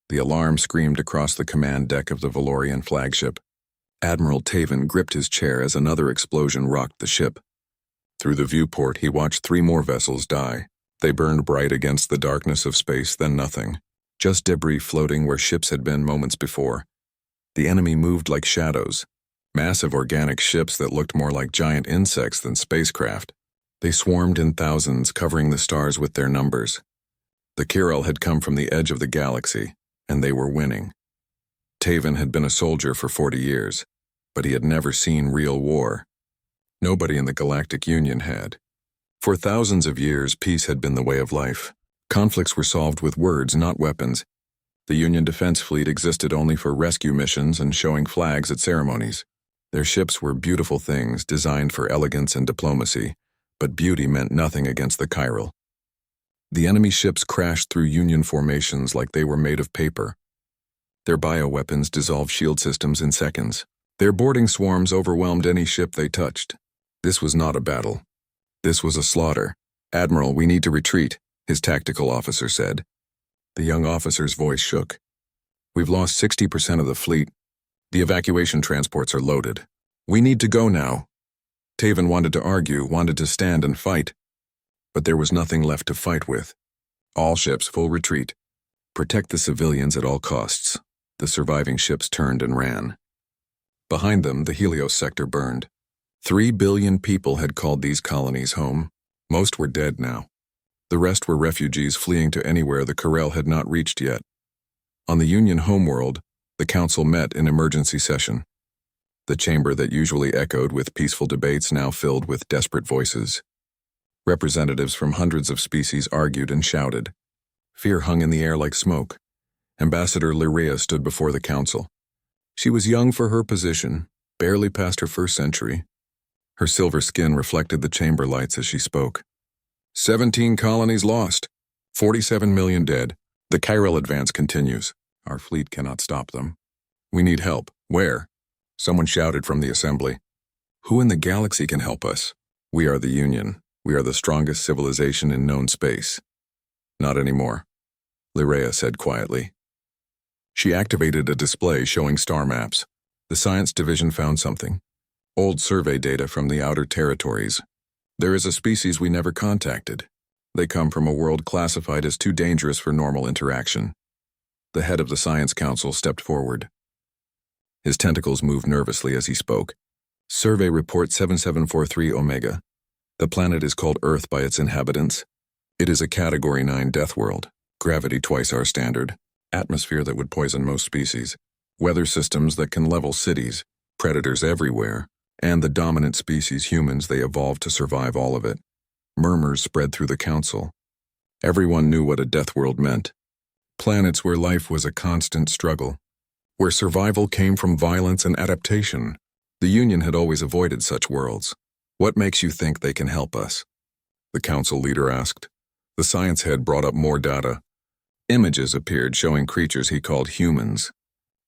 The alarm screamed across the command deck of the Valorian flagship. Admiral Taven gripped his chair as another explosion rocked the ship. Through the viewport, he watched 3 more vessels die. They burned bright against the darkness of space, then nothing. Just debris floating where ships had been moments before. The enemy moved like shadows. Massive organic ships that looked more like giant insects than spacecraft. They swarmed in thousands, covering the stars with their numbers. The Kyrell had come from the edge of the galaxy, and they were winning. Taven had been a soldier for 40 years, but he had never seen real war. Nobody in the Galactic Union had. For thousands of years, peace had been the way of life. Conflicts were solved with words, not weapons. The Union Defense Fleet existed only for rescue missions and showing flags at ceremonies. Their ships were beautiful things designed for elegance and diplomacy, but beauty meant nothing against the Kyrell. The enemy ships crashed through Union formations like they were made of paper. Their bioweapons dissolved shield systems in seconds. Their boarding swarms overwhelmed any ship they touched. This was not a battle. This was a slaughter. "Admiral, we need to retreat," his tactical officer said. The young officer's voice shook. "We've lost 60% of the fleet. The evacuation transports are loaded. We need to go now." Taven wanted to argue, wanted to stand and fight. But there was nothing left to fight with. All ships, full retreat. Protect the civilians at all costs. The surviving ships turned and ran. Behind them, the Helios sector burned. 3 billion people had called these colonies home. Most were dead now. The rest were refugees fleeing to anywhere the Kyrell had not reached yet. On the Union homeworld, the Council met in emergency session. The chamber that usually echoed with peaceful debates now filled with desperate voices. Representatives from hundreds of species argued and shouted. Fear hung in the air like smoke. Ambassador Lyrea stood before the Council. She was young for her position, barely past her first century. Her silver skin reflected the chamber lights as she spoke. 17 colonies lost. 47 million dead. The Kyrell advance continues. Our fleet cannot stop them. We need help. Where? Someone shouted from the assembly. Who in the galaxy can help us? We are the Union. We are the strongest civilization in known space. Not anymore, Lyrea said quietly. She activated a display showing star maps. The science division found something. Old survey data from the outer territories. There is a species we never contacted. They come from a world classified as too dangerous for normal interaction. The head of the Science Council stepped forward. His tentacles moved nervously as he spoke. Survey Report 7743 Omega. The planet is called Earth by its inhabitants. It is a Category 9 death world. Gravity twice our standard. Atmosphere that would poison most species. Weather systems that can level cities. Predators everywhere. And the dominant species, humans, they evolved to survive all of it. Murmurs spread through the council. Everyone knew what a death world meant. Planets where life was a constant struggle. Where survival came from violence and adaptation. The Union had always avoided such worlds. What makes you think they can help us? The council leader asked. The science head brought up more data. Images appeared showing creatures he called humans.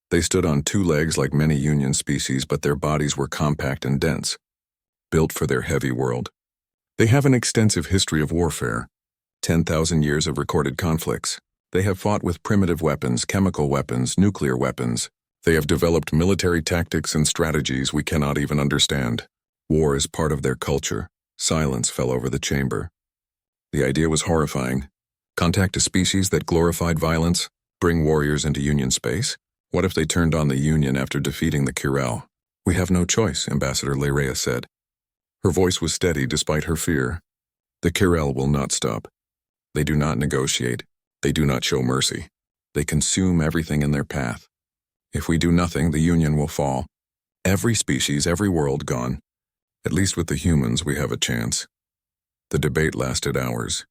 They stood on 2 legs like many Union species, but their bodies were compact and dense. Built for their heavy world. They have an extensive history of warfare. 10,000 years of recorded conflicts. They have fought with primitive weapons, chemical weapons, nuclear weapons. They have developed military tactics and strategies we cannot even understand. War is part of their culture. Silence fell over the chamber. The idea was horrifying. Contact a species that glorified violence? Bring warriors into Union space? What if they turned on the Union after defeating the Kyrell? We have no choice, Ambassador Lyrea said. Her voice was steady despite her fear. The Kyrell will not stop. They do not negotiate. They do not show mercy. They consume everything in their path. If we do nothing, the Union will fall. Every species, every world gone. At least with the humans, we have a chance. The debate lasted hours.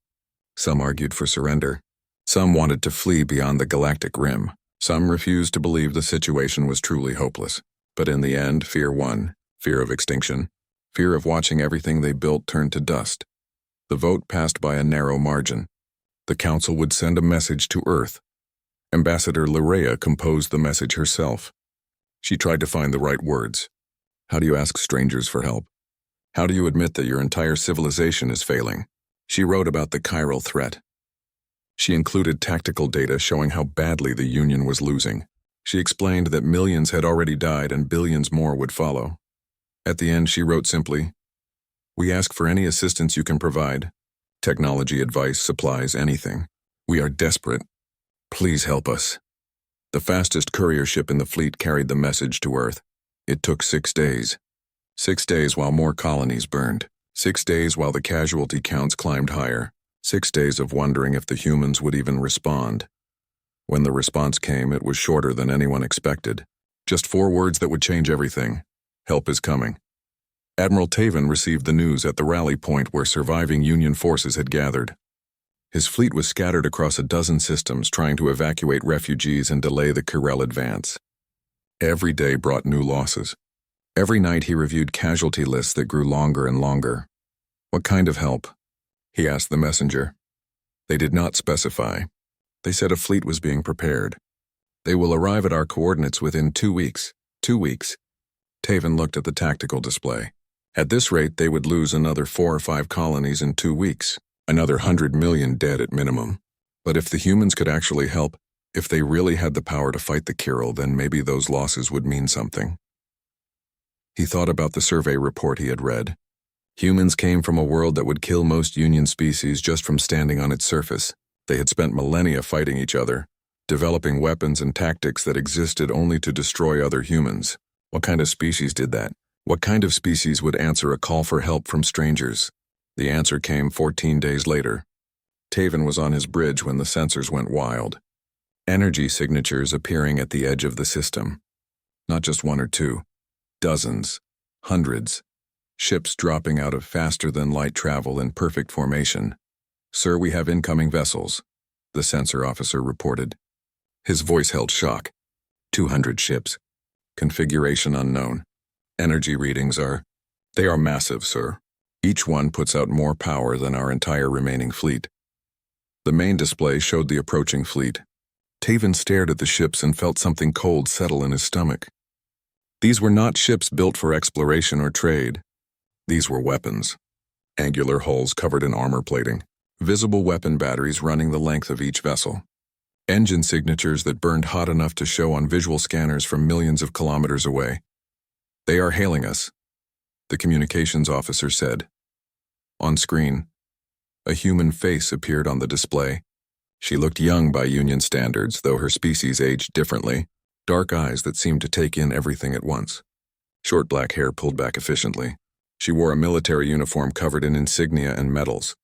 Some argued for surrender. Some wanted to flee beyond the galactic rim. Some refused to believe the situation was truly hopeless. But in the end, fear won. Fear of extinction. Fear of watching everything they built turn to dust. The vote passed by a narrow margin. The council would send a message to Earth. Ambassador Lyrea composed the message herself. She tried to find the right words. How do you ask strangers for help? How do you admit that your entire civilization is failing? She wrote about the Kyrell threat. She included tactical data showing how badly the Union was losing. She explained that millions had already died and billions more would follow. At the end, she wrote simply, "We ask for any assistance you can provide. Technology, advice, supplies, anything. We are desperate. Please help us." The fastest courier ship in the fleet carried the message to Earth. It took 6 days. 6 days while more colonies burned. 6 days while the casualty counts climbed higher. 6 days of wondering if the humans would even respond. When the response came, it was shorter than anyone expected. Just 4 words that would change everything. Help is coming. Admiral Taven received the news at the rally point where surviving Union forces had gathered. His fleet was scattered across a dozen systems trying to evacuate refugees and delay the Kirel advance. Every day brought new losses. Every night he reviewed casualty lists that grew longer and longer. "What kind of help?" he asked the messenger. They did not specify. They said a fleet was being prepared. "They will arrive at our coordinates within 2 weeks. 2 weeks. Taven looked at the tactical display. At this rate, they would lose another 4 or 5 colonies in 2 weeks. Another 100 million dead at minimum. But if the humans could actually help, if they really had the power to fight the Kirel, then maybe those losses would mean something. He thought about the survey report he had read. Humans came from a world that would kill most Union species just from standing on its surface. They had spent millennia fighting each other, developing weapons and tactics that existed only to destroy other humans. What kind of species did that? What kind of species would answer a call for help from strangers? The answer came 14 days later. Taven was on his bridge when the sensors went wild. Energy signatures appearing at the edge of the system. Not just 1 or 2. Dozens. Hundreds. Ships dropping out of faster-than-light travel in perfect formation. "Sir, we have incoming vessels," the sensor officer reported. His voice held shock. 200 ships. Configuration unknown. Energy readings they are massive, sir. Each one puts out more power than our entire remaining fleet. The main display showed the approaching fleet. Taven stared at the ships and felt something cold settle in his stomach. These were not ships built for exploration or trade. These were weapons. Angular hulls covered in armor plating. Visible weapon batteries running the length of each vessel. Engine signatures that burned hot enough to show on visual scanners from millions of kilometers away. "They are hailing us," the communications officer said. On screen, a human face appeared on the display. She looked young by Union standards, though her species aged differently. Dark eyes that seemed to take in everything at once. Short black hair pulled back efficiently. She wore a military uniform covered in insignia and medals.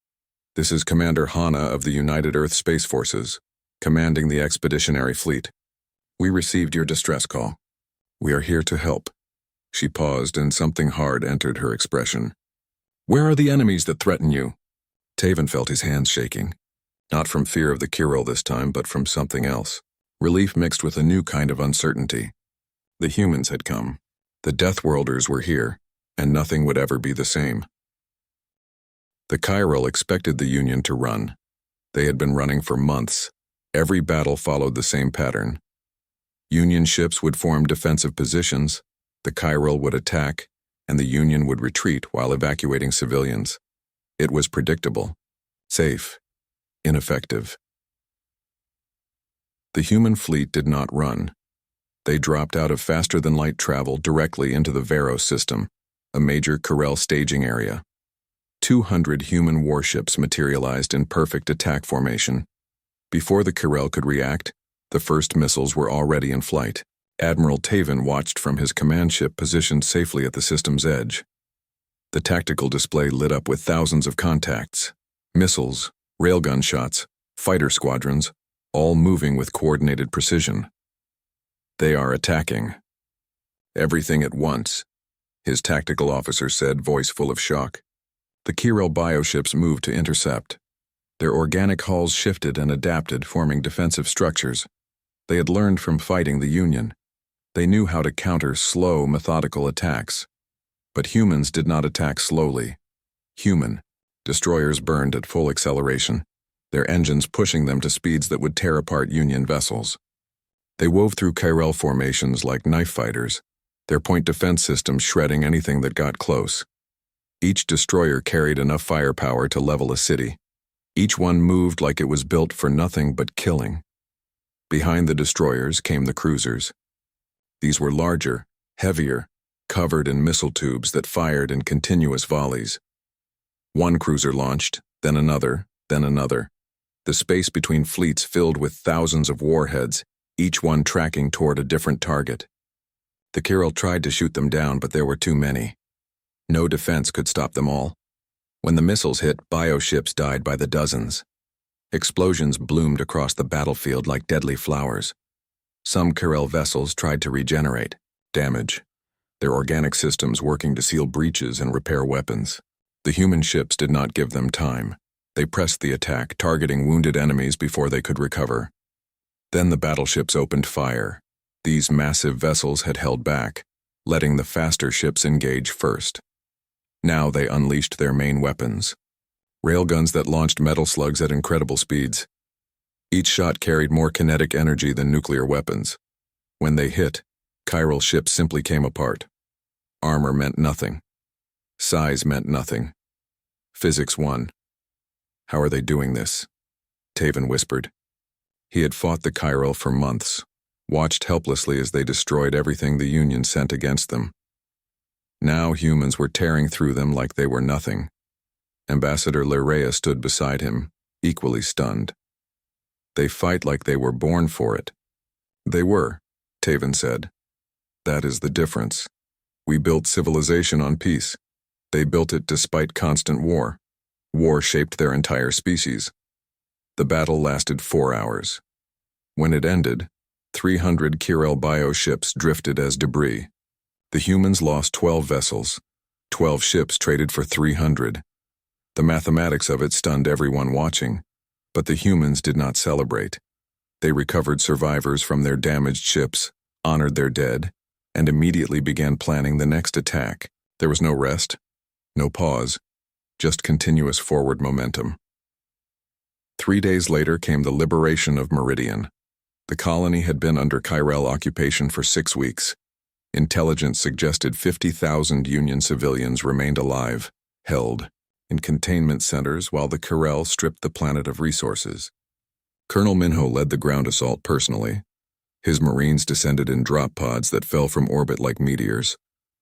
"This is Commander Hana of the United Earth Space Forces, commanding the Expeditionary Fleet. We received your distress call. We are here to help." She paused and something hard entered her expression. "Where are the enemies that threaten you?" Taven felt his hands shaking. Not from fear of the Kirel this time, but from something else. Relief mixed with a new kind of uncertainty. The humans had come. The Deathworlders were here, and nothing would ever be the same. The Kirel expected the Union to run. They had been running for months. Every battle followed the same pattern. Union ships would form defensive positions, the Kirel would attack, and the Union would retreat while evacuating civilians. It was predictable, safe, ineffective. The human fleet did not run. They dropped out of faster-than-light travel directly into the Vero system, a major Kirel staging area. 200 human warships materialized in perfect attack formation. Before the Kirel could react, the first missiles were already in flight. Admiral Taven watched from his command ship positioned safely at the system's edge. The tactical display lit up with thousands of contacts. Missiles, railgun shots, fighter squadrons, all moving with coordinated precision. "They are attacking." "Everything at once," his tactical officer said, voice full of shock. The Kirel bioships moved to intercept. Their organic hulls shifted and adapted, forming defensive structures. They had learned from fighting the Union. They knew how to counter slow, methodical attacks. But humans did not attack slowly. Destroyers burned at full acceleration, their engines pushing them to speeds that would tear apart Union vessels. They wove through Kirel formations like knife fighters, their point defense systems shredding anything that got close. Each destroyer carried enough firepower to level a city. Each one moved like it was built for nothing but killing. Behind the destroyers came the cruisers. These were larger, heavier, covered in missile tubes that fired in continuous volleys. One cruiser launched, then another, then another. The space between fleets filled with thousands of warheads, each one tracking toward a different target. The Kyril tried to shoot them down, but there were too many. No defense could stop them all. When the missiles hit, bioships died by the dozens. Explosions bloomed across the battlefield like deadly flowers. Some Kyril vessels tried to regenerate. Damage. Their organic systems working to seal breaches and repair weapons. The human ships did not give them time. They pressed the attack, targeting wounded enemies before they could recover. Then the battleships opened fire. These massive vessels had held back, letting the faster ships engage first. Now they unleashed their main weapons. Railguns that launched metal slugs at incredible speeds. Each shot carried more kinetic energy than nuclear weapons. When they hit, Kyril ships simply came apart. Armor meant nothing. Size meant nothing. Physics won. How are they doing this? Taven whispered. He had fought the Kyril for months, watched helplessly as they destroyed everything the Union sent against them. Now humans were tearing through them like they were nothing. Ambassador Lerea stood beside him, equally stunned. They fight like they were born for it. They were, Taven said. That is the difference. We built civilization on peace. They built it despite constant war. War shaped their entire species. The battle lasted 4 hours. When it ended, 300 Kyril bioships drifted as debris. The humans lost 12 vessels. 12 ships traded for 300. The mathematics of it stunned everyone watching, but the humans did not celebrate. They recovered survivors from their damaged ships, honored their dead, and immediately began planning the next attack. There was no rest, no pause, just continuous forward momentum. 3 days later came the liberation of Meridian. The colony had been under Kyril occupation for 6 weeks. Intelligence suggested 50,000 Union civilians remained alive, held, in containment centers while the Kyril stripped the planet of resources. Colonel Minho led the ground assault personally. His Marines descended in drop pods that fell from orbit like meteors.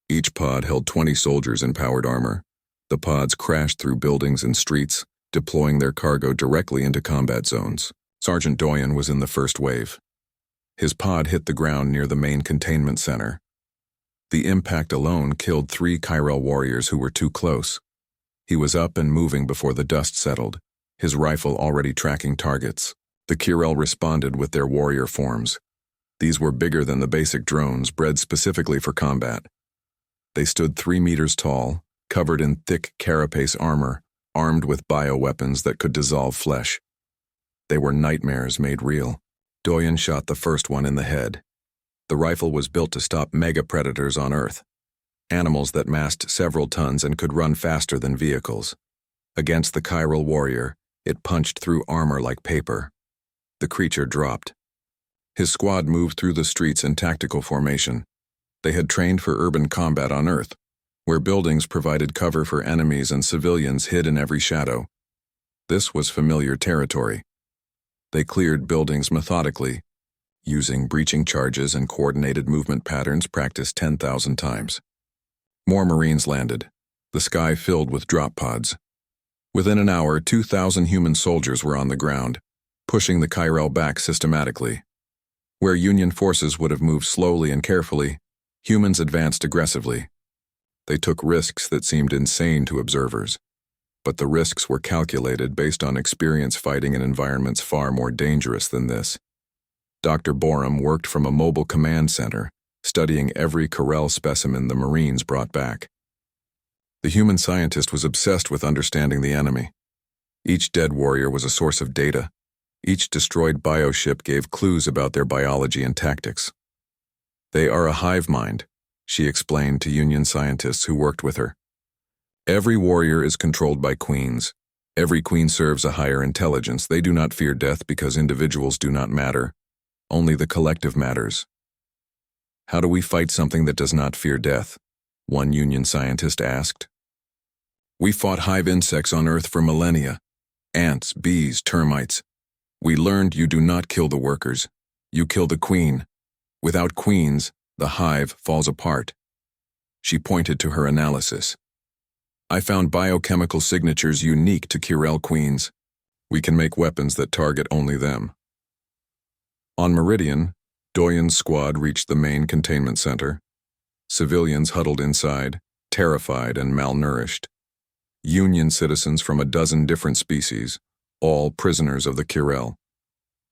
Each pod held 20 soldiers in powered armor. The pods crashed through buildings and streets, deploying their cargo directly into combat zones. Sergeant Doyen was in the first wave. His pod hit the ground near the main containment center. The impact alone killed 3 Kyril warriors who were too close. He was up and moving before the dust settled, his rifle already tracking targets. The Kyril responded with their warrior forms. These were bigger than the basic drones bred specifically for combat. They stood 3 meters tall, covered in thick carapace armor, armed with bioweapons that could dissolve flesh. They were nightmares made real. Doyen shot the first one in the head. The rifle was built to stop mega-predators on Earth, animals that massed several tons and could run faster than vehicles. Against the Kyril warrior, it punched through armor like paper. The creature dropped. His squad moved through the streets in tactical formation. They had trained for urban combat on Earth, where buildings provided cover for enemies and civilians hid in every shadow. This was familiar territory. They cleared buildings methodically, using breaching charges and coordinated movement patterns practiced 10,000 times. More Marines landed, the sky filled with drop pods. Within an hour, 2,000 human soldiers were on the ground, pushing the Kyril back systematically. Where Union forces would have moved slowly and carefully, humans advanced aggressively. They took risks that seemed insane to observers, but the risks were calculated based on experience fighting in environments far more dangerous than this. Dr. Borum worked from a mobile command center, studying every Kyril specimen the Marines brought back. The human scientist was obsessed with understanding the enemy. Each dead warrior was a source of data. Each destroyed bioship gave clues about their biology and tactics. They are a hive mind, she explained to Union scientists who worked with her. Every warrior is controlled by queens. Every queen serves a higher intelligence. They do not fear death because individuals do not matter. Only the collective matters. How do we fight something that does not fear death? One Union scientist asked. We fought hive insects on Earth for millennia. Ants, bees, termites. We learned you do not kill the workers. You kill the queen. Without queens, the hive falls apart. She pointed to her analysis. I found biochemical signatures unique to Kirel queens. We can make weapons that target only them. On Meridian, Doyen's squad reached the main containment center. Civilians huddled inside, terrified and malnourished. Union citizens from a dozen different species, all prisoners of the Kirel.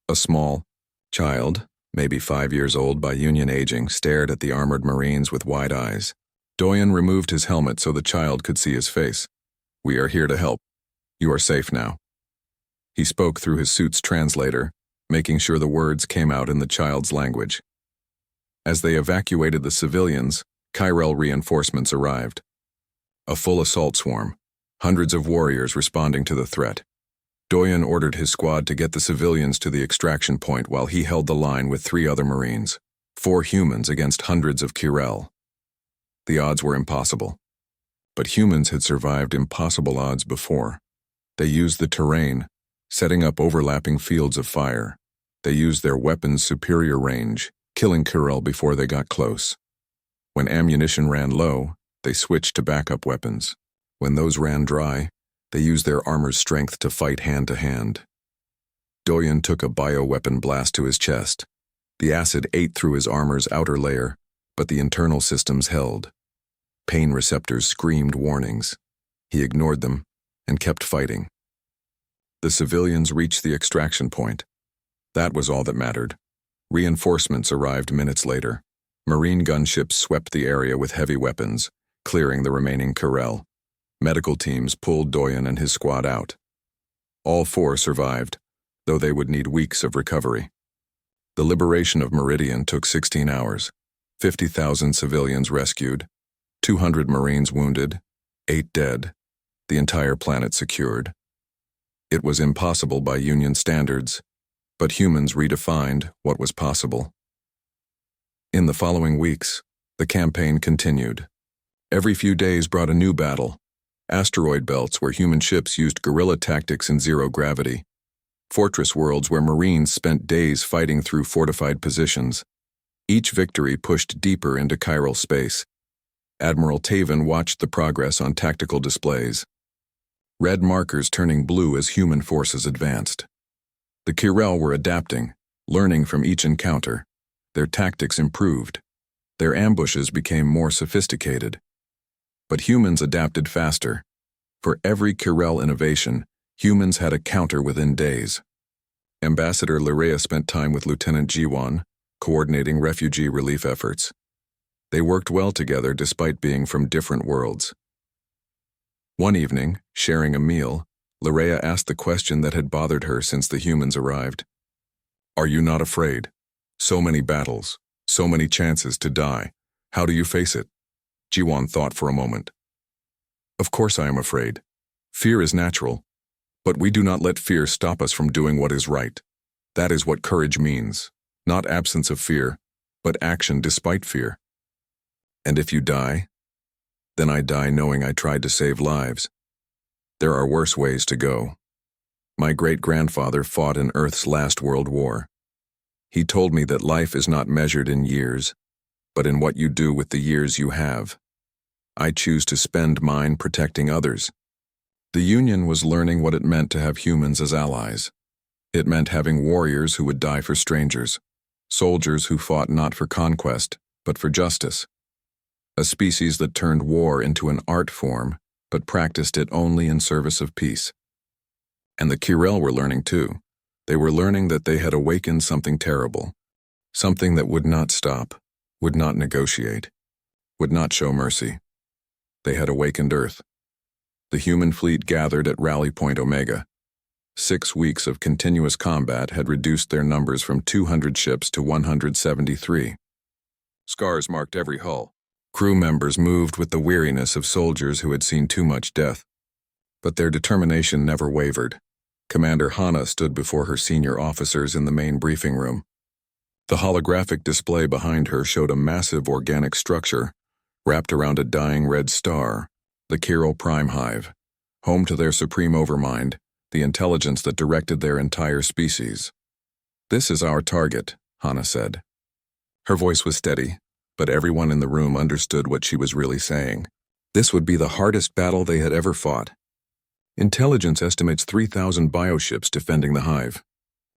A small child, maybe 5 years old by Union aging, stared at the armored Marines with wide eyes. Doyen removed his helmet so the child could see his face. We are here to help. You are safe now. He spoke through his suit's translator, making sure the words came out in the child's language. As they evacuated the civilians, Kirel reinforcements arrived. A full assault swarm, hundreds of warriors responding to the threat. Doyen ordered his squad to get the civilians to the extraction point while he held the line with 3 other Marines, 4 humans against hundreds of Kirel. The odds were impossible. But humans had survived impossible odds before. They used the terrain, setting up overlapping fields of fire. They used their weapons' superior range, killing Kirel before they got close. When ammunition ran low, they switched to backup weapons. When those ran dry, they used their armor's strength to fight hand-to-hand. Doyen took a bioweapon blast to his chest. The acid ate through his armor's outer layer, but the internal systems held. Pain receptors screamed warnings. He ignored them and kept fighting. The civilians reached the extraction point. That was all that mattered. Reinforcements arrived minutes later. Marine gunships swept the area with heavy weapons, clearing the remaining Kirel. Medical teams pulled Doyen and his squad out. All 4 survived, though they would need weeks of recovery. The liberation of Meridian took 16 hours. 50,000 civilians rescued, 200 Marines wounded, 8 dead, the entire planet secured. It was impossible by Union standards, but humans redefined what was possible. In the following weeks, the campaign continued. Every few days brought a new battle. Asteroid belts where human ships used guerrilla tactics in zero gravity. Fortress worlds where Marines spent days fighting through fortified positions. Each victory pushed deeper into chiral space. Admiral Taven watched the progress on tactical displays. Red markers turning blue as human forces advanced. The Kirel were adapting, learning from each encounter. Their tactics improved. Their ambushes became more sophisticated. But humans adapted faster. For every Kirel innovation, humans had a counter within days. Ambassador Lirea spent time with Lieutenant Jiwan, coordinating refugee relief efforts. They worked well together despite being from different worlds. One evening, sharing a meal, Lirea asked the question that had bothered her since the humans arrived. Are you not afraid? So many battles, so many chances to die. How do you face it? Jiwan thought for a moment. Of course I am afraid. Fear is natural. But we do not let fear stop us from doing what is right. That is what courage means. Not absence of fear, but action despite fear. And if you die, then I die knowing I tried to save lives. There are worse ways to go. My great-grandfather fought in Earth's last World War. He told me that life is not measured in years, but in what you do with the years you have. I choose to spend mine protecting others. The Union was learning what it meant to have humans as allies. It meant having warriors who would die for strangers, soldiers who fought not for conquest, but for justice. A species that turned war into an art form, but practiced it only in service of peace. And the Kirel were learning too. They were learning that they had awakened something terrible, something that would not stop, would not negotiate, would not show mercy. They had awakened Earth. The human fleet gathered at Rally Point Omega. 6 weeks of continuous combat had reduced their numbers from 200 ships to 173. Scars marked every hull. Crew members moved with the weariness of soldiers who had seen too much death. But their determination never wavered. Commander Hana stood before her senior officers in the main briefing room. The holographic display behind her showed a massive organic structure wrapped around a dying red star, the Chiral Prime Hive, home to their supreme overmind, the intelligence that directed their entire species. "This is our target," Hana said. Her voice was steady, but everyone in the room understood what she was really saying. This would be the hardest battle they had ever fought. Intelligence estimates 3,000 bioships defending the hive.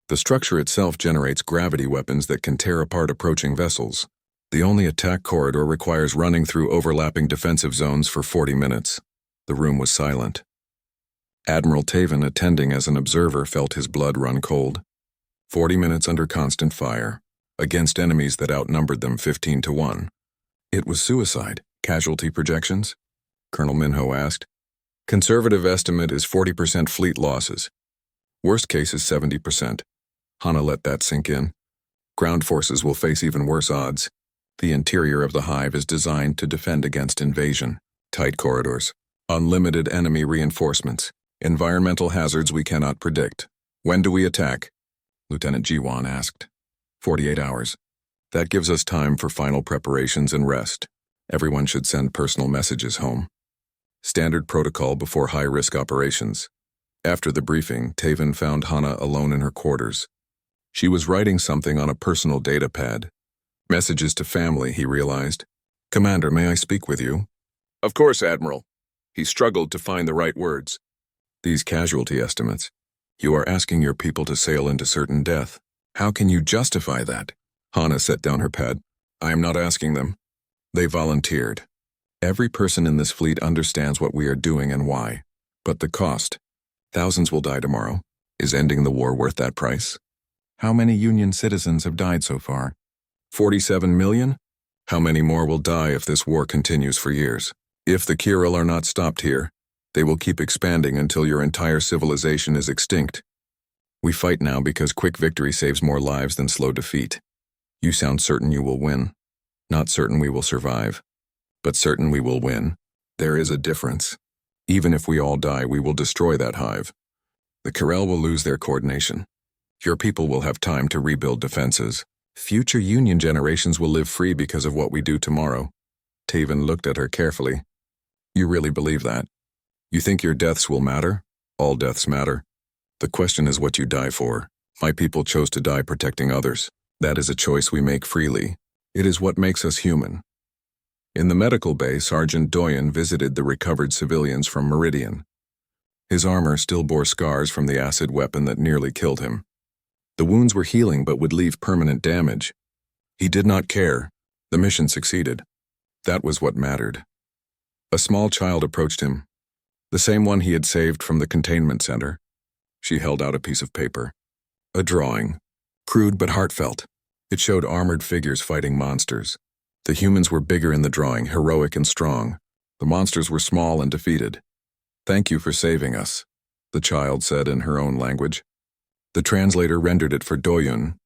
The structure itself generates gravity weapons that can tear apart approaching vessels. The only attack corridor requires running through overlapping defensive zones for 40 minutes. The room was silent. Admiral Taven, attending as an observer, felt his blood run cold. 40 minutes under constant fire, against enemies that outnumbered them 15 to 1. It was suicide. Casualty projections? Colonel Minho asked. Conservative estimate is 40% fleet losses. Worst case is 70%. Hana let that sink in. Ground forces will face even worse odds. The interior of the hive is designed to defend against invasion. Tight corridors. Unlimited enemy reinforcements. Environmental hazards we cannot predict. When do we attack? Lieutenant Jiwan asked. 48 hours. That gives us time for final preparations and rest. Everyone should send personal messages home. Standard protocol before high-risk operations. After the briefing, Taven found Hana alone in her quarters. She was writing something on a personal data pad. Messages to family, he realized. "Commander, may I speak with you?" "Of course, Admiral." He struggled to find the right words. "These casualty estimates. You are asking your people to sail into certain death. How can you justify that?" Hana set down her pad. "I am not asking them. They volunteered. Every person in this fleet understands what we are doing and why. But the cost. Thousands will die tomorrow. Is ending the war worth that price? How many Union citizens have died so far? 47 million? How many more will die if this war continues for years? If the Kiral are not stopped here, they will keep expanding until your entire civilization is extinct. We fight now because quick victory saves more lives than slow defeat. You sound certain you will win. Not certain we will survive. But certain we will win. There is a difference. Even if we all die, we will destroy that hive. The Kiral will lose their coordination. Your people will have time to rebuild defenses. Future Union generations will live free because of what we do tomorrow." Taven looked at her carefully. "You really believe that? You think your deaths will matter? All deaths matter. The question is what you die for. My people chose to die protecting others. That is a choice we make freely. It is what makes us human." In the medical bay, Sergeant Doyen visited the recovered civilians from Meridian. His armor still bore scars from the acid weapon that nearly killed him. The wounds were healing but would leave permanent damage. He did not care. The mission succeeded. That was what mattered. A small child approached him, the same one he had saved from the containment center. She held out a piece of paper. A drawing. Crude but heartfelt. It showed armored figures fighting monsters. The humans were bigger in the drawing, heroic and strong. The monsters were small and defeated. "Thank you for saving us," the child said in her own language. The translator rendered it for Doyun.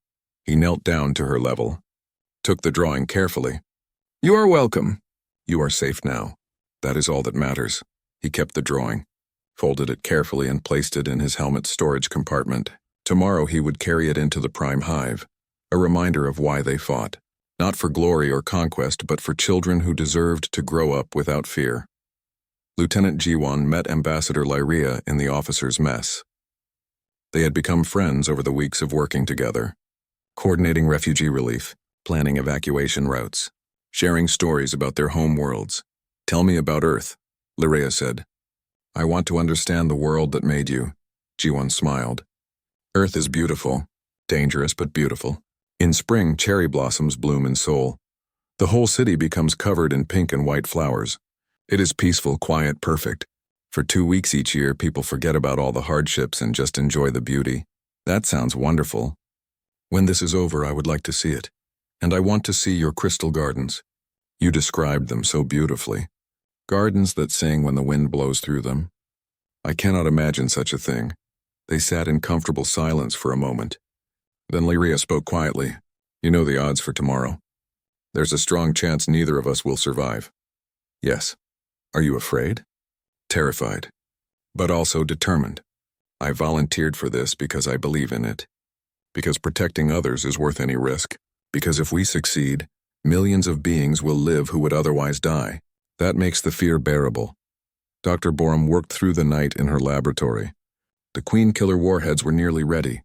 He knelt down to her level, took the drawing carefully. "You are welcome. You are safe now. That is all that matters." He kept the drawing, folded it carefully and placed it in his helmet's storage compartment. Tomorrow he would carry it into the Prime Hive, a reminder of why they fought. Not for glory or conquest, but for children who deserved to grow up without fear. Lieutenant Jiwan met Ambassador Lyria in the officers' mess. They had become friends over the weeks of working together, coordinating refugee relief, planning evacuation routes, sharing stories about their home worlds. "Tell me about Earth," Lyria said. "I want to understand the world that made you." Jiwan smiled. "Earth is beautiful, dangerous but beautiful. In spring, cherry blossoms bloom in Seoul. The whole city becomes covered in pink and white flowers. It is peaceful, quiet, perfect. For 2 weeks each year, people forget about all the hardships and just enjoy the beauty. That sounds wonderful. When this is over, I would like to see it. And I want to see your crystal gardens. You described them so beautifully. Gardens that sing when the wind blows through them. I cannot imagine such a thing." They sat in comfortable silence for a moment. Then Lyria spoke quietly. "You know the odds for tomorrow. There's a strong chance neither of us will survive." "Yes. Are you afraid?" "Terrified. But also determined. I volunteered for this because I believe in it. Because protecting others is worth any risk. Because if we succeed, millions of beings will live who would otherwise die. That makes the fear bearable." Dr. Borum worked through the night in her laboratory. The Queen Killer warheads were nearly ready.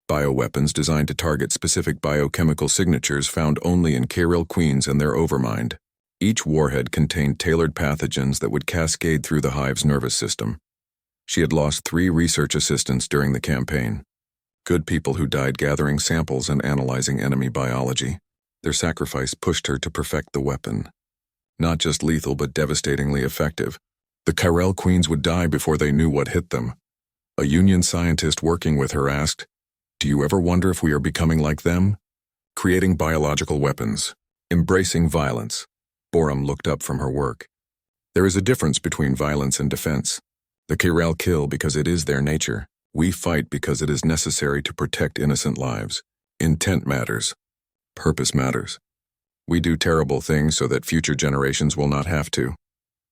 Bioweapons designed to target specific biochemical signatures found only in Kyril Queens and their overmind. Each warhead contained tailored pathogens that would cascade through the hive's nervous system. She had lost 3 research assistants during the campaign. Good people who died gathering samples and analyzing enemy biology. Their sacrifice pushed her to perfect the weapon. Not just lethal but devastatingly effective. The Kyril Queens would die before they knew what hit them. A Union scientist working with her asked, "Do you ever wonder if we are becoming like them? Creating biological weapons. Embracing violence." Borum looked up from her work. There is a difference between violence and defense. The Kyril kill because it is their nature. We fight because it is necessary to protect innocent lives. Intent matters. Purpose matters. We do terrible things so that future generations will not have to.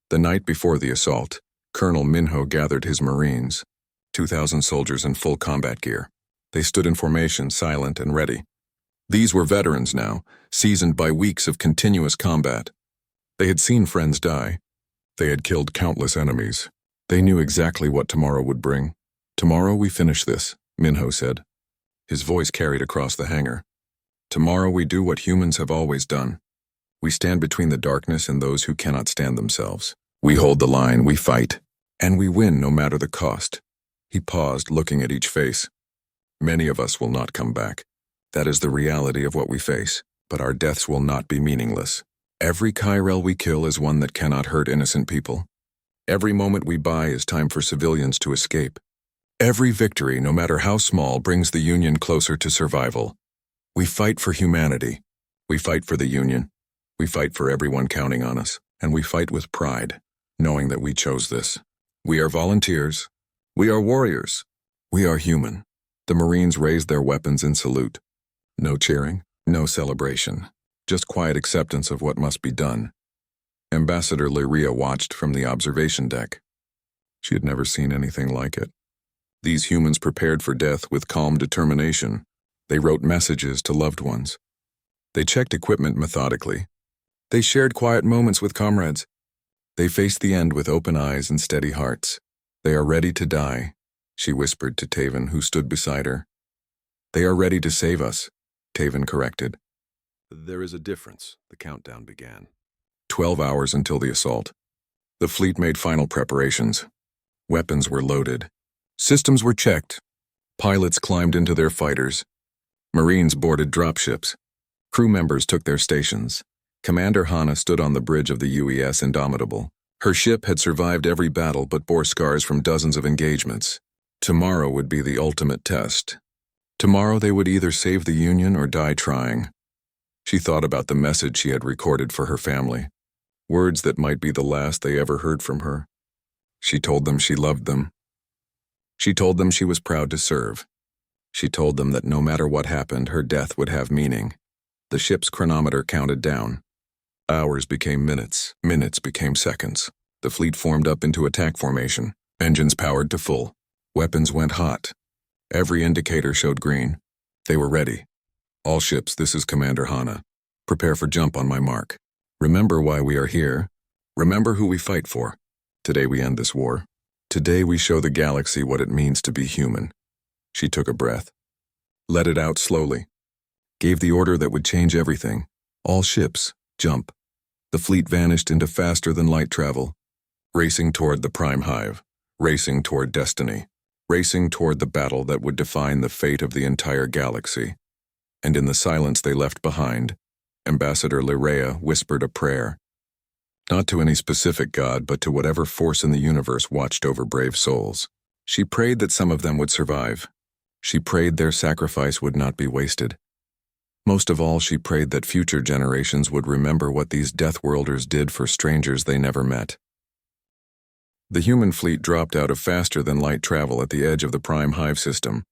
The night before the assault, Colonel Minho gathered his Marines, 2,000 soldiers in full combat gear. They stood in formation, silent and ready. These were veterans now, seasoned by weeks of continuous combat. They had seen friends die. They had killed countless enemies. They knew exactly what tomorrow would bring. "Tomorrow we finish this," Minho said. His voice carried across the hangar. "Tomorrow we do what humans have always done. We stand between the darkness and those who cannot stand themselves. We hold the line, we fight, and we win no matter the cost." He paused, looking at each face. "Many of us will not come back. That is the reality of what we face, but our deaths will not be meaningless. Every Kyril we kill is one that cannot hurt innocent people. Every moment we buy is time for civilians to escape. Every victory, no matter how small, brings the Union closer to survival. We fight for humanity. We fight for the Union. We fight for everyone counting on us, and we fight with pride, knowing that we chose this. We are volunteers. We are warriors. We are human." The Marines raised their weapons in salute. No cheering, no celebration, just quiet acceptance of what must be done. Ambassador Lyria watched from the observation deck. She had never seen anything like it. These humans prepared for death with calm determination. They wrote messages to loved ones. They checked equipment methodically. They shared quiet moments with comrades. They faced the end with open eyes and steady hearts. "They are ready to die," she whispered to Taven, who stood beside her. "They are ready to save us," Taven corrected. "There is a difference," the countdown began. 12 hours until the assault. The fleet made final preparations. Weapons were loaded. Systems were checked. Pilots climbed into their fighters. Marines boarded dropships. Crew members took their stations. Commander Hana stood on the bridge of the UES Indomitable. Her ship had survived every battle but bore scars from dozens of engagements. Tomorrow would be the ultimate test. Tomorrow they would either save the Union or die trying. She thought about the message she had recorded for her family. Words that might be the last they ever heard from her. She told them she loved them. She told them she was proud to serve. She told them that no matter what happened, her death would have meaning. The ship's chronometer counted down. Hours became minutes. Minutes became seconds. The fleet formed up into attack formation. Engines powered to full. Weapons went hot. Every indicator showed green. They were ready. "All ships, this is Commander Hana. Prepare for jump on my mark. Remember why we are here. Remember who we fight for. Today we end this war. Today we show the galaxy what it means to be human." She took a breath. Let it out slowly. Gave the order that would change everything. "All ships, jump." The fleet vanished into faster-than-light travel, racing toward the Prime Hive, racing toward destiny, racing toward the battle that would define the fate of the entire galaxy. And in the silence they left behind, Ambassador Lyria whispered a prayer. Not to any specific god, but to whatever force in the universe watched over brave souls. She prayed that some of them would survive. She prayed their sacrifice would not be wasted. Most of all, she prayed that future generations would remember what these Deathworlders did for strangers they never met. The human fleet dropped out of faster-than-light travel at the edge of the Prime Hive system.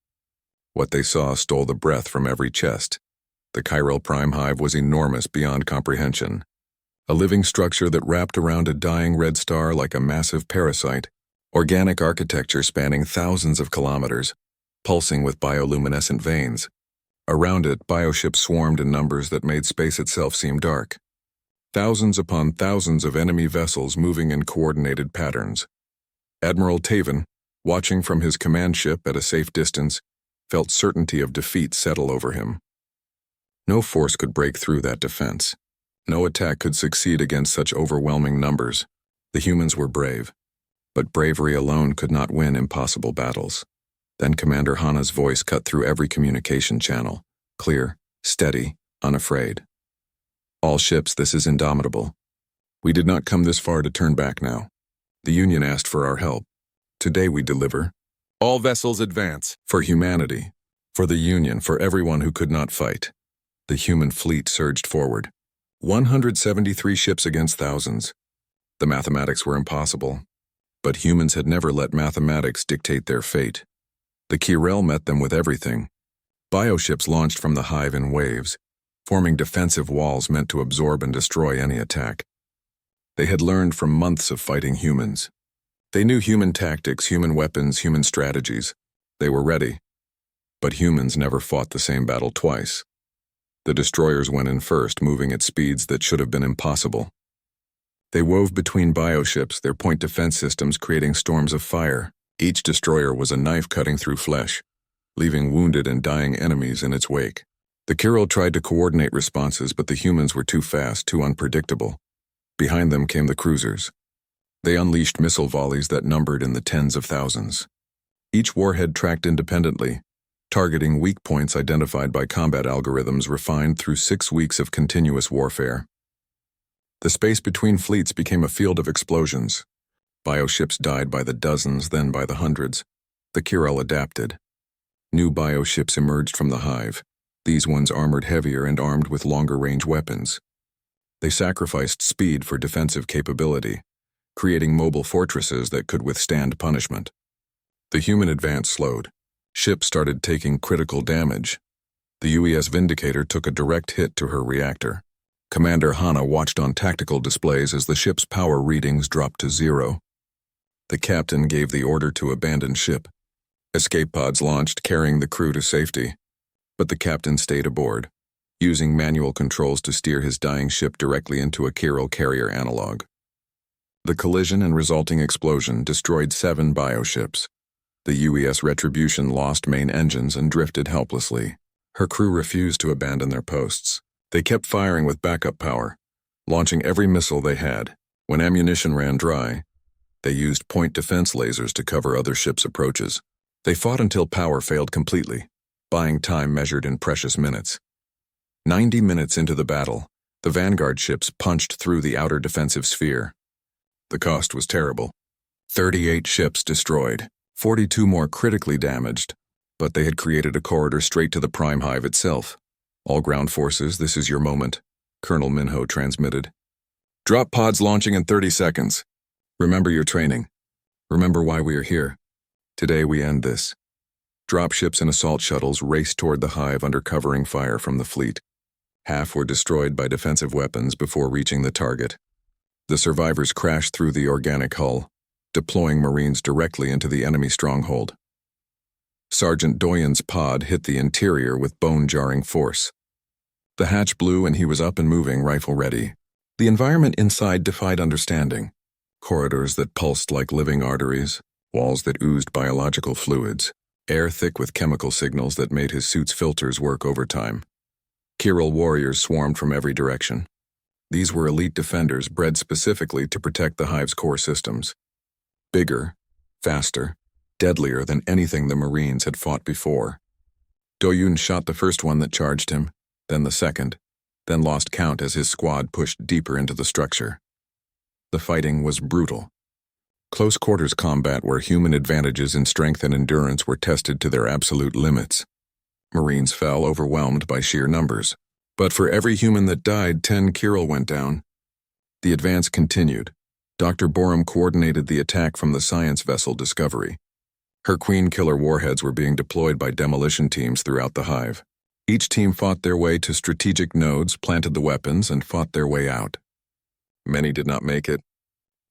What they saw stole the breath from every chest. The Kyril Prime Hive was enormous beyond comprehension. A living structure that wrapped around a dying red star like a massive parasite. Organic architecture spanning thousands of kilometers, pulsing with bioluminescent veins. Around it, bioships swarmed in numbers that made space itself seem dark. Thousands upon thousands of enemy vessels moving in coordinated patterns. Admiral Taven, watching from his command ship at a safe distance, felt certainty of defeat settle over him. No force could break through that defense. No attack could succeed against such overwhelming numbers. The humans were brave, but bravery alone could not win impossible battles. Then Commander Hana's voice cut through every communication channel, clear, steady, unafraid. All ships, this is indomitable. We did not come this far to turn back now. The Union asked for our help. Today we deliver. All vessels advance. For humanity. For the Union, for everyone who could not fight. The human fleet surged forward. 173 ships against thousands. The mathematics were impossible. But humans had never let mathematics dictate their fate. The Kirel met them with everything. Bioships launched from the hive in waves, forming defensive walls meant to absorb and destroy any attack. They had learned from months of fighting humans. They knew human tactics, human weapons, human strategies. They were ready. But humans never fought the same battle twice. The destroyers went in first, moving at speeds that should have been impossible. They wove between bioships, their point defense systems creating storms of fire. Each destroyer was a knife cutting through flesh, leaving wounded and dying enemies in its wake. The Kirel tried to coordinate responses, but the humans were too fast, too unpredictable. Behind them came the cruisers. They unleashed missile volleys that numbered in the tens of thousands. Each warhead tracked independently, targeting weak points identified by combat algorithms refined through 6 weeks of continuous warfare. The space between fleets became a field of explosions. Bioships died by the dozens, then by the hundreds. The Kirel adapted. New bioships emerged from the hive, these ones armored heavier and armed with longer-range weapons. They sacrificed speed for defensive capability, creating mobile fortresses that could withstand punishment. The human advance slowed. Ships started taking critical damage. The UES Vindicator took a direct hit to her reactor. Commander Hana watched on tactical displays as the ship's power readings dropped to 0. The captain gave the order to abandon ship. Escape pods launched, carrying the crew to safety. But the captain stayed aboard, using manual controls to steer his dying ship directly into a Kirel carrier analog. The collision and resulting explosion destroyed 7 bioships. The UES Retribution lost main engines and drifted helplessly. Her crew refused to abandon their posts. They kept firing with backup power, launching every missile they had. When ammunition ran dry, they used point defense lasers to cover other ships' approaches. They fought until power failed completely, buying time measured in precious minutes. 90 minutes into the battle, the Vanguard ships punched through the outer defensive sphere. The cost was terrible. 38 ships destroyed, 42 more critically damaged, but they had created a corridor straight to the Prime Hive itself. All ground forces, this is your moment, Colonel Minho transmitted. Drop pods launching in 30 seconds. Remember your training. Remember why we are here. Today we end this. Dropships and assault shuttles raced toward the hive under covering fire from the fleet. Half were destroyed by defensive weapons before reaching the target. The survivors crashed through the organic hull, deploying Marines directly into the enemy stronghold. Sergeant Doyen's pod hit the interior with bone-jarring force. The hatch blew and he was up and moving, rifle ready. The environment inside defied understanding. Corridors that pulsed like living arteries, walls that oozed biological fluids, air thick with chemical signals that made his suit's filters work overtime. Kirel warriors swarmed from every direction. These were elite defenders bred specifically to protect the hive's core systems. Bigger, faster, deadlier than anything the Marines had fought before. Doyun shot the first one that charged him, then the second, then lost count as his squad pushed deeper into the structure. The fighting was brutal. Close quarters combat where human advantages in strength and endurance were tested to their absolute limits. Marines fell overwhelmed by sheer numbers. But for every human that died, 10 Kirel went down. The advance continued. Dr. Borum coordinated the attack from the science vessel Discovery. Her Queen Killer warheads were being deployed by demolition teams throughout the hive. Each team fought their way to strategic nodes, planted the weapons, and fought their way out. Many did not make it,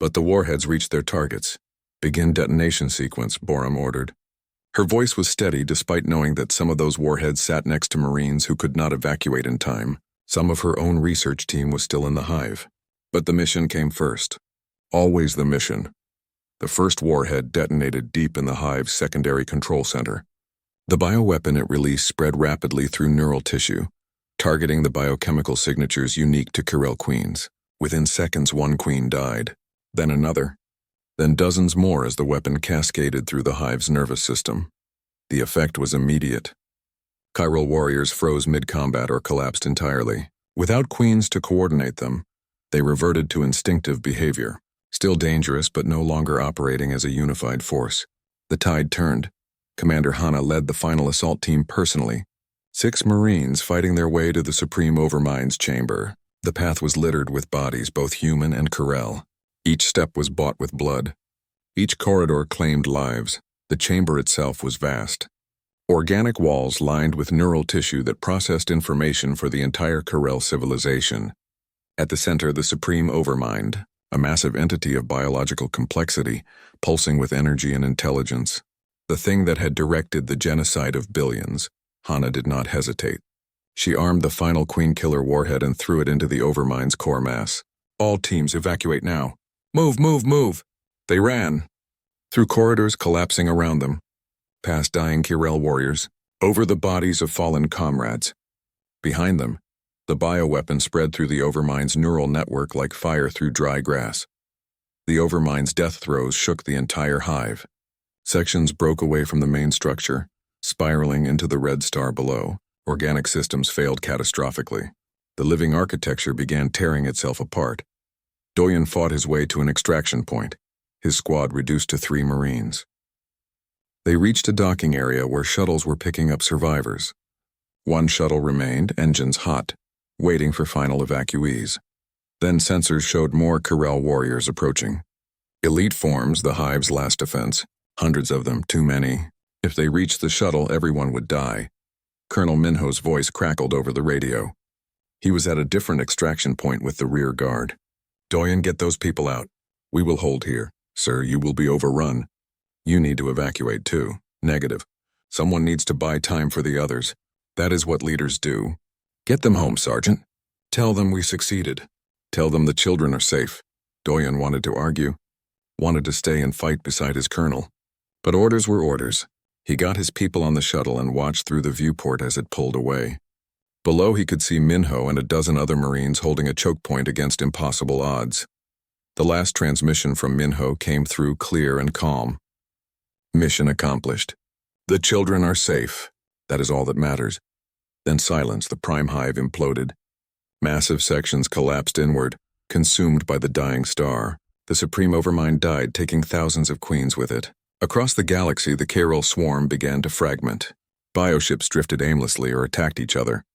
but the warheads reached their targets. Begin detonation sequence, Borum ordered. Her voice was steady despite knowing that some of those warheads sat next to Marines who could not evacuate in time. Some of her own research team was still in the hive. But the mission came first. Always the mission. The first warhead detonated deep in the hive's secondary control center. The bioweapon it released spread rapidly through neural tissue, targeting the biochemical signatures unique to Kirel queens. Within seconds, one queen died, then another, then dozens more as the weapon cascaded through the hive's nervous system. The effect was immediate. Chiral warriors froze mid-combat or collapsed entirely. Without queens to coordinate them, they reverted to instinctive behavior, still dangerous but no longer operating as a unified force. The tide turned. Commander Hana led the final assault team personally. 6 Marines fighting their way to the Supreme Overmind's chamber. The path was littered with bodies, both human and Kirel. Each step was bought with blood. Each corridor claimed lives. The chamber itself was vast. Organic walls lined with neural tissue that processed information for the entire Kirel civilization. At the center, the Supreme Overmind, a massive entity of biological complexity, pulsing with energy and intelligence. The thing that had directed the genocide of billions. Hana did not hesitate. She armed the final Queen Killer warhead and threw it into the Overmind's core mass. All teams evacuate now. Move, move, move! They ran. Through corridors collapsing around them, past dying Kirel warriors, over the bodies of fallen comrades. Behind them, the bioweapon spread through the Overmind's neural network like fire through dry grass. The Overmind's death throes shook the entire hive. Sections broke away from the main structure, spiraling into the red star below. Organic systems failed catastrophically. The living architecture began tearing itself apart. Doyen fought his way to an extraction point, his squad reduced to 3 Marines. They reached a docking area where shuttles were picking up survivors. One shuttle remained, engines hot, waiting for final evacuees. Then sensors showed more Kirel warriors approaching. Elite forms, the hive's last defense. Hundreds of them, too many. If they reached the shuttle, everyone would die. Colonel Minho's voice crackled over the radio. He was at a different extraction point with the rear guard. Doyen, get those people out. We will hold here. Sir, you will be overrun. You need to evacuate too. Negative. Someone needs to buy time for the others. That is what leaders do. Get them home, Sergeant. Tell them we succeeded. Tell them the children are safe. Doyen wanted to argue, wanted to stay and fight beside his colonel. But orders were orders. He got his people on the shuttle and watched through the viewport as it pulled away. Below he could see Minho and a dozen other Marines holding a choke point against impossible odds. The last transmission from Minho came through clear and calm. Mission accomplished. The children are safe. That is all that matters. Then silence, the prime hive imploded. Massive sections collapsed inward, consumed by the dying star. The Supreme Overmind died, taking thousands of queens with it. Across the galaxy, the Kirel swarm began to fragment. Bioships drifted aimlessly or attacked each other.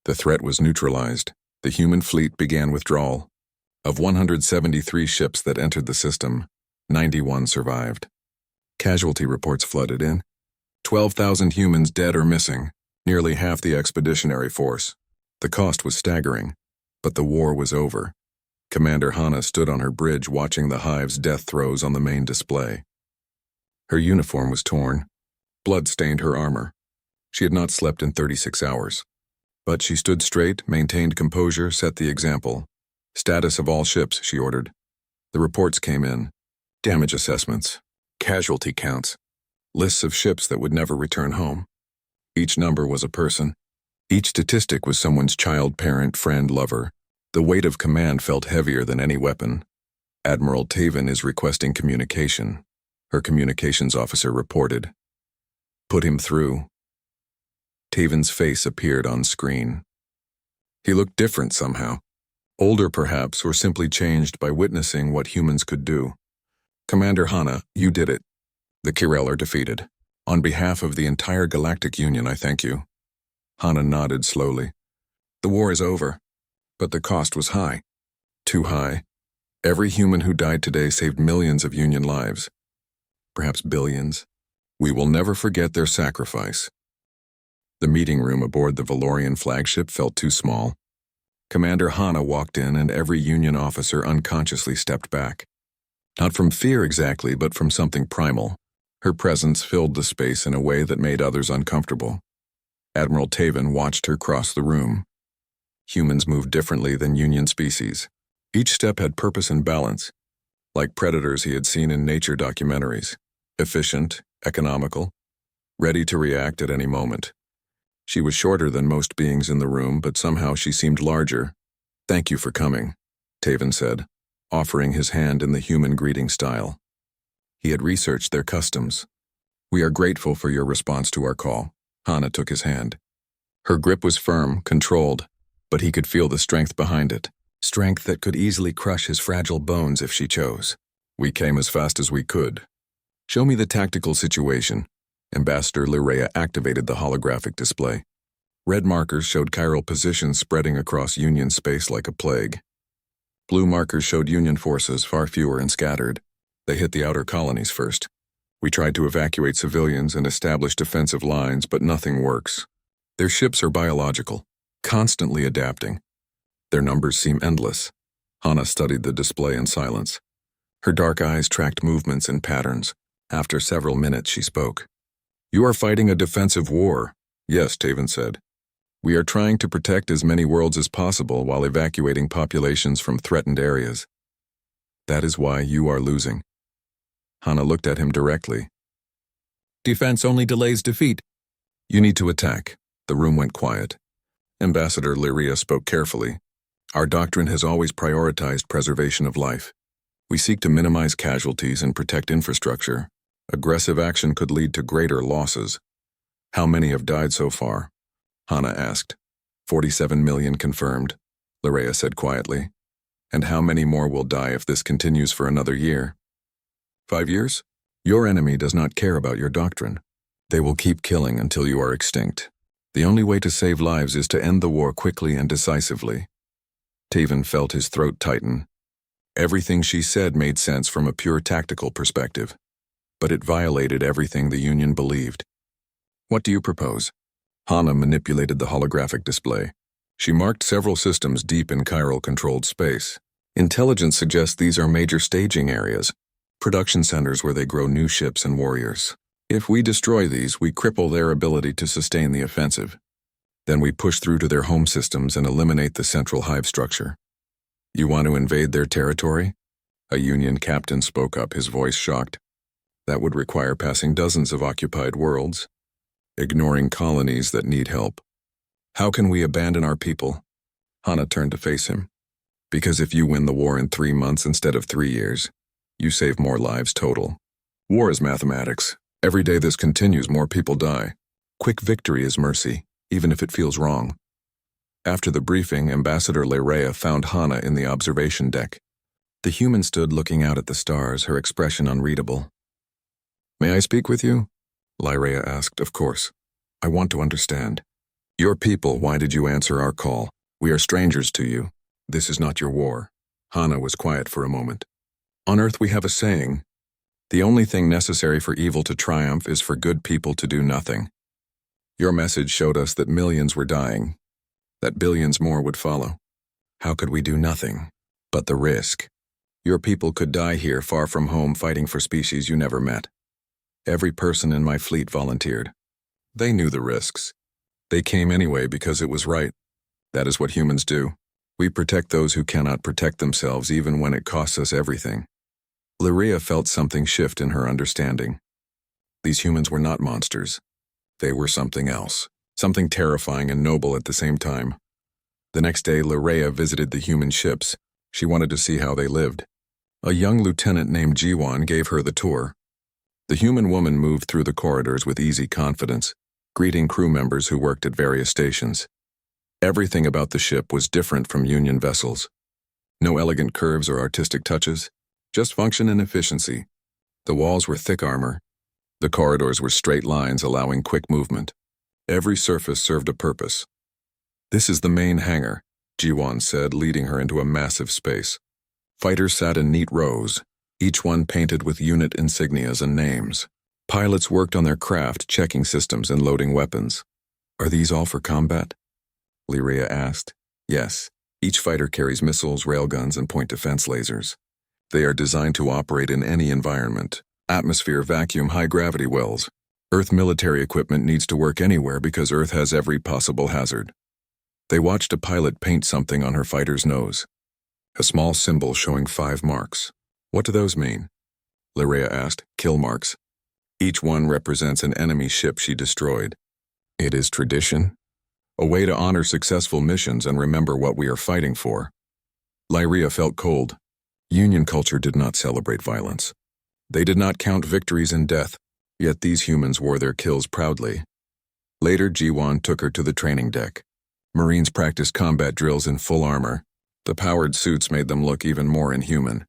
The threat was neutralized. The human fleet began withdrawal. Of 173 ships that entered the system, 91 survived. Casualty reports flooded in. 12,000 humans dead or missing, nearly half the expeditionary force. The cost was staggering, but the war was over. Commander Hana stood on her bridge watching the hive's death throes on the main display. Her uniform was torn. Blood stained her armor. She had not slept in 36 hours. But she stood straight, maintained composure, set the example. Status of all ships, she ordered. The reports came in. Damage assessments. Casualty counts. Lists of ships that would never return home. Each number was a person. Each statistic was someone's child, parent, friend, lover. The weight of command felt heavier than any weapon. Admiral Taven is requesting communication. Her communications officer reported. Put him through. Taven's face appeared on screen. He looked different somehow. Older perhaps, or simply changed by witnessing what humans could do. Commander Hana, you did it. The Kirel are defeated. On behalf of the entire Galactic Union, I thank you. Hana nodded slowly. The war is over, but the cost was high. Too high. Every human who died today saved millions of Union lives. Perhaps billions. We will never forget their sacrifice. The meeting room aboard the Valorian flagship felt too small. Commander Hana walked in and every Union officer unconsciously stepped back. Not from fear exactly, but from something primal. Her presence filled the space in a way that made others uncomfortable. Admiral Taven watched her cross the room. Humans moved differently than Union species. Each step had purpose and balance, like predators he had seen in nature documentaries. Efficient, economical, ready to react at any moment. She was shorter than most beings in the room, but somehow she seemed larger. "Thank you for coming," Taven said, offering his hand in the human greeting style. He had researched their customs. "We are grateful for your response to our call." Hana took his hand. Her grip was firm, controlled, but he could feel the strength behind it. Strength that could easily crush his fragile bones if she chose. "We came as fast as we could. Show me the tactical situation." Ambassador Lirea activated the holographic display. Red markers showed chiral positions spreading across Union space like a plague. Blue markers showed Union forces, far fewer and scattered. They hit the outer colonies first. We tried to evacuate civilians and establish defensive lines, but nothing works. Their ships are biological, constantly adapting. Their numbers seem endless. Hana studied the display in silence. Her dark eyes tracked movements and patterns. After several minutes, she spoke. "You are fighting a defensive war." "Yes," Taven said. "We are trying to protect as many worlds as possible while evacuating populations from threatened areas. That is why you are losing." Hana looked at him directly. "Defense only delays defeat." "You need to attack." The room went quiet. Ambassador Lirea spoke carefully. "Our doctrine has always prioritized preservation of life. We seek to minimize casualties and protect infrastructure. Aggressive action could lead to greater losses." "How many have died so far?" Hana asked. 47 million confirmed, Lirea said quietly. "And how many more will die if this continues for another year?" 5 years? Your enemy does not care about your doctrine. They will keep killing until you are extinct. The only way to save lives is to end the war quickly and decisively. Taven felt his throat tighten. Everything she said made sense from a pure tactical perspective, but it violated everything the Union believed. "What do you propose?" Hana manipulated the holographic display. She marked several systems deep in chiral-controlled space. Intelligence suggests these are major staging areas, production centers where they grow new ships and warriors. If we destroy these, we cripple their ability to sustain the offensive. Then we push through to their home systems and eliminate the central hive structure. "You want to invade their territory?" A Union captain spoke up, his voice shocked. "That would require passing dozens of occupied worlds, ignoring colonies that need help. How can we abandon our people?" Hana turned to face him. "Because if you win the war in 3 months instead of 3 years, you save more lives total. War is mathematics. Every day this continues, more people die. Quick victory is mercy, even if it feels wrong." After the briefing, Ambassador Lirea found Hana in the observation deck. The human stood looking out at the stars, her expression unreadable. "May I speak with you?" Lirea asked. "Of course. I want to understand. Your people, why did you answer our call? We are strangers to you. This is not your war." Hana was quiet for a moment. "On Earth we have a saying, the only thing necessary for evil to triumph is for good people to do nothing. Your message showed us that millions were dying, that billions more would follow. How could we do nothing? But the risk. Your people could die here far from home fighting for species you never met. Every person in my fleet volunteered. They knew the risks. They came anyway because it was right. That is what humans do. We protect those who cannot protect themselves even when it costs us everything." Lirea felt something shift in her understanding. These humans were not monsters. They were something else, something terrifying and noble at the same time. The next day, Lirea visited the human ships. She wanted to see how they lived. A young lieutenant named Jiwan gave her the tour. The human woman moved through the corridors with easy confidence, greeting crew members who worked at various stations. Everything about the ship was different from Union vessels. No elegant curves or artistic touches, just function and efficiency. The walls were thick armor. The corridors were straight lines allowing quick movement. Every surface served a purpose. "This is the main hangar," Jiwan said, leading her into a massive space. Fighters sat in neat rows, each one painted with unit insignias and names. Pilots worked on their craft, checking systems and loading weapons. "Are these all for combat?" Lirea asked. "Yes. Each fighter carries missiles, railguns, and point defense lasers. They are designed to operate in any environment. Atmosphere, vacuum, high-gravity wells. Earth military equipment needs to work anywhere because Earth has every possible hazard." They watched a pilot paint something on her fighter's nose. A small symbol showing 5 marks. What do those mean? Lyrea asked. Kill marks. Each one represents an enemy ship she destroyed. It is tradition, a way to honor successful missions and remember what we are fighting for. Lyrea felt cold. Union culture did not celebrate violence. They did not count victories in death, yet these humans wore their kills proudly. Later, Jiwan took her to the training deck. Marines practiced combat drills in full armor. The powered suits made them look even more inhuman.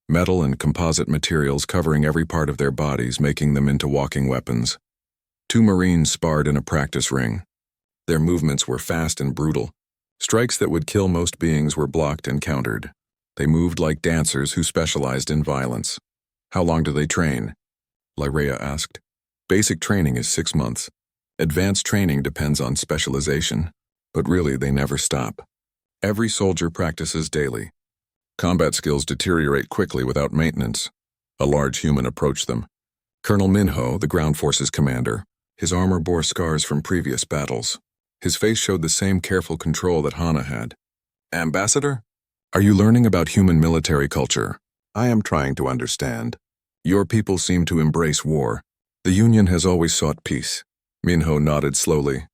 Metal and composite materials covering every part of their bodies, making them into walking weapons. 2 Marines sparred in a practice ring. Their movements were fast and brutal. Strikes that would kill most beings were blocked and countered. They moved like dancers who specialized in violence. How long do they train? Lyrea asked. Basic training is 6 months. Advanced training depends on specialization, but really they never stop. Every soldier practices daily. Combat skills deteriorate quickly without maintenance. A large human approached them. Colonel Minho, the ground forces commander. His armor bore scars from previous battles. His face showed the same careful control that Hana had. Ambassador? Are you learning about human military culture? I am trying to understand. Your people seem to embrace war. The Union has always sought peace. Minho nodded slowly.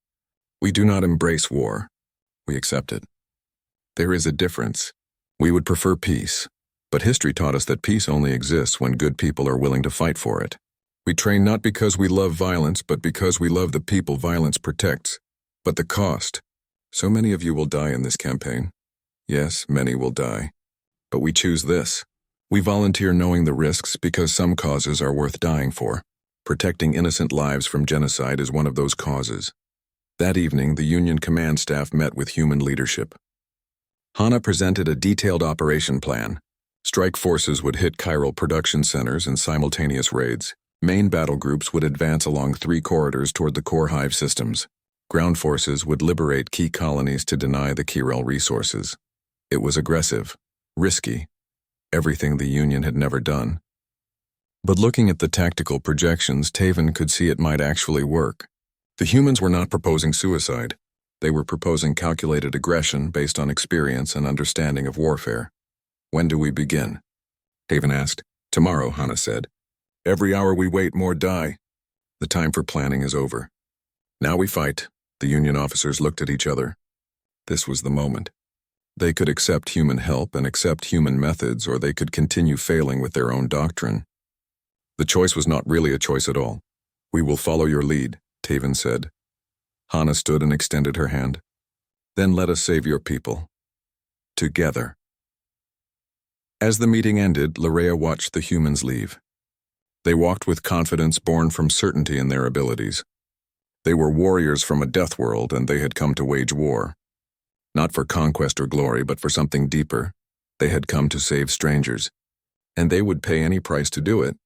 We do not embrace war. We accept it. There is a difference. We would prefer peace, but history taught us that peace only exists when good people are willing to fight for it. We train not because we love violence, but because we love the people violence protects. But the cost. So many of you will die in this campaign. Yes, many will die. But we choose this. We volunteer knowing the risks because some causes are worth dying for. Protecting innocent lives from genocide is one of those causes. That evening, the Union command staff met with human leadership. Hana presented a detailed operation plan. Strike forces would hit chiral production centers in simultaneous raids. Main battle groups would advance along 3 corridors toward the core hive systems. Ground forces would liberate key colonies to deny the chiral resources. It was aggressive, risky, everything the Union had never done. But looking at the tactical projections, Taven could see it might actually work. The humans were not proposing suicide. They were proposing calculated aggression based on experience and understanding of warfare. When do we begin? Taven asked. Tomorrow, Hana said. Every hour we wait, more die. The time for planning is over. Now we fight. The Union officers looked at each other. This was the moment. They could accept human help and accept human methods, or they could continue failing with their own doctrine. The choice was not really a choice at all. We will follow your lead, Taven said. Hana stood and extended her hand. Then let us save your people. Together. As the meeting ended, Lyrea watched the humans leave. They walked with confidence born from certainty in their abilities. They were warriors from a death world, and they had come to wage war. Not for conquest or glory, but for something deeper. They had come to save strangers. And they would pay any price to do it.